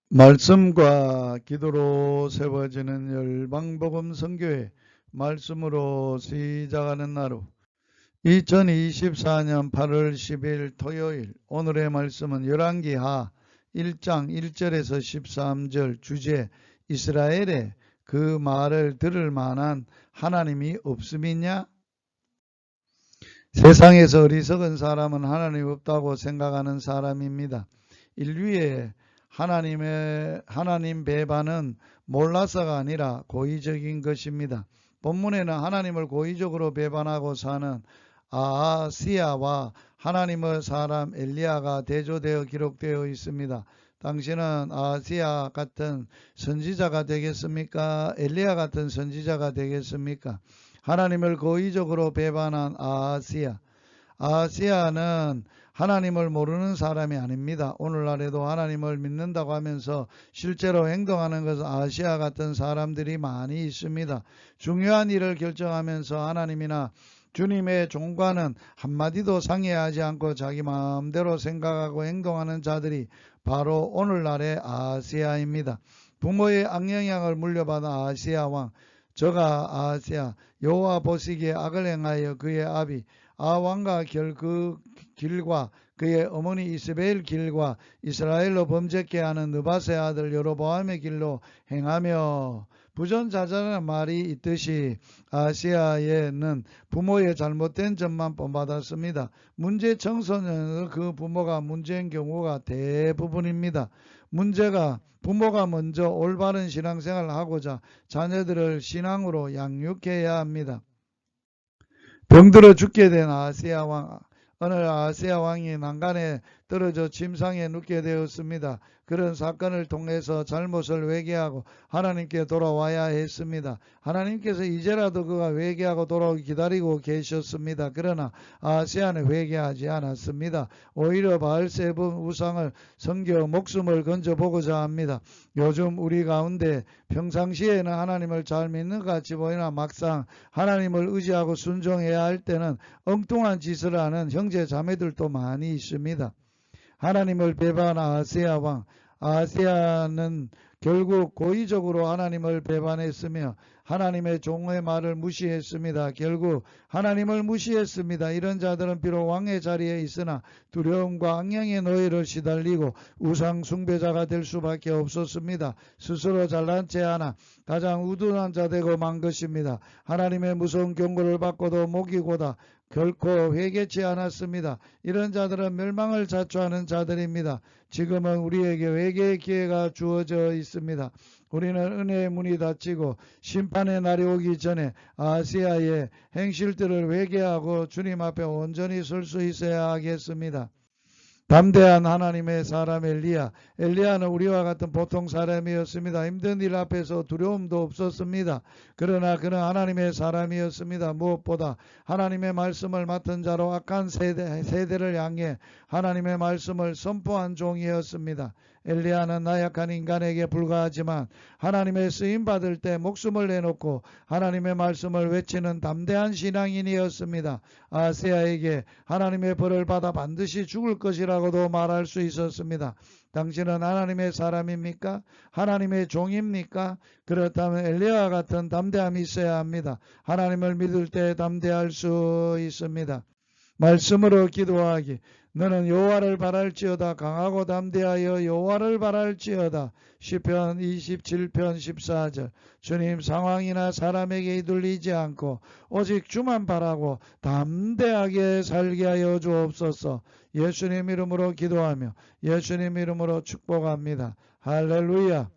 말씀과 기도로 세워지는 열방복음 선교회 말씀으로 시작하는 하루 2024년 8월 10일 토요일 오늘의 말씀은 열왕기하 1장 1절에서 13절 주제 이스라엘에 그 말을 들을 만한 하나님이 없음이냐? 세상에서 어리석은 사람은 하나님 없다고 생각하는 사람입니다. 인류의 하나님 배반은 몰라서가 아니라 고의적인 것입니다. 본문에는 하나님을 고의적으로 배반하고 사는 아하시야와 하나님의 사람 엘리야가 대조되어 기록되어 있습니다. 당신은 아하시야 같은 선지자가 되겠습니까? 엘리야 같은 선지자가 되겠습니까? 하나님을 고의적으로 배반한 아하시야는 하나님을 모르는 사람이 아닙니다. 오늘날에도 하나님을 믿는다고 하면서 실제로 행동하는 것은 아하시야 같은 사람들이 많이 있습니다. 중요한 일을 결정하면서 하나님이나 주님의 종과는 한마디도 상의하지 않고 자기 마음대로 생각하고 행동하는 자들이 바로 오늘날의 아하시야입니다. 부모의 악영향을 물려받은 아하시야 왕, 저가 아하시야 여호와 보시기에 악을 행하여 그의 아비 아왕과 그 길과 그의 어머니 이스벨 길과 이스라엘로 범죄케 하는 느밧의 아들 여로보암의 길로 행하며 부전자잘하는 말이 있듯이 아시아에는 부모의 잘못된 점만 본받았습니다. 문제 청소년은 그 부모가 문제인 경우가 대부분입니다. 문제가 부모가 먼저 올바른 신앙생활을 하고자 자녀들을 신앙으로 양육해야 합니다. 병들어 죽게 된 아하시야 왕, 어느 아하시야 왕이 난간에 떨어져 침상에 눕게 되었습니다. 그런 사건을 통해서 잘못을 회개하고 하나님께 돌아와야 했습니다. 하나님께서 이제라도 그가 회개하고 돌아오기 기다리고 계셨습니다. 그러나 아하시야는 회개하지 않았습니다. 오히려 바알세분 우상을 섬겨 목숨을 건져보고자 합니다. 요즘 우리 가운데 평상시에는 하나님을 잘 믿는 것 같이 보이나 막상 하나님을 의지하고 순종해야 할 때는 엉뚱한 짓을 하는 형제 자매들도 많이 있습니다. 하나님을 배반한 아하시야 왕, 아하시야는 결국 고의적으로 하나님을 배반했으며 하나님의 종의 말을 무시했습니다. 결국 하나님을 무시했습니다. 이런 자들은 비록 왕의 자리에 있으나 두려움과 악령의 노예를 시달리고 우상 숭배자가 될 수밖에 없었습니다. 스스로 잘난 체 하나 가장 우둔한 자 되고 만 것입니다. 하나님의 무서운 경고를 받고도 목이 고다 결코 회개치 않았습니다. 이런 자들은 멸망을 자초하는 자들입니다. 지금은 우리에게 회개의 기회가 주어져 있습니다. 우리는 은혜의 문이 닫히고 심판의 날이 오기 전에 아시아의 행실들을 회개하고 주님 앞에 온전히 설 수 있어야 하겠습니다. 담대한 하나님의 사람 엘리야는 우리와 같은 보통 사람이었습니다. 힘든 일 앞에서 두려움도 없었습니다. 그러나 그는 하나님의 사람이었습니다. 무엇보다 하나님의 말씀을 맡은 자로 악한 세대를 향해 하나님의 말씀을 선포한 종이었습니다. 엘리야는 나약한 인간에게 불과하지만 하나님의 쓰임받을 때 목숨을 내놓고 하나님의 말씀을 외치는 담대한 신앙인이었습니다. 아하시야에게 하나님의 벌을 받아 반드시 죽을 것이라고도 말할 수 있었습니다. 당신은 하나님의 사람입니까? 하나님의 종입니까? 그렇다면 엘리야와 같은 담대함이 있어야 합니다. 하나님을 믿을 때 담대할 수 있습니다. 말씀으로 기도하기. 너는 여호와를 바랄지어다. 강하고 담대하여 여호와를 바랄지어다. 시편 27편 14절. 주님, 상황이나 사람에게 이둘리지 않고 오직 주만 바라고 담대하게 살게 하여 주옵소서. 예수님 이름으로 기도하며 예수님 이름으로 축복합니다. 할렐루야.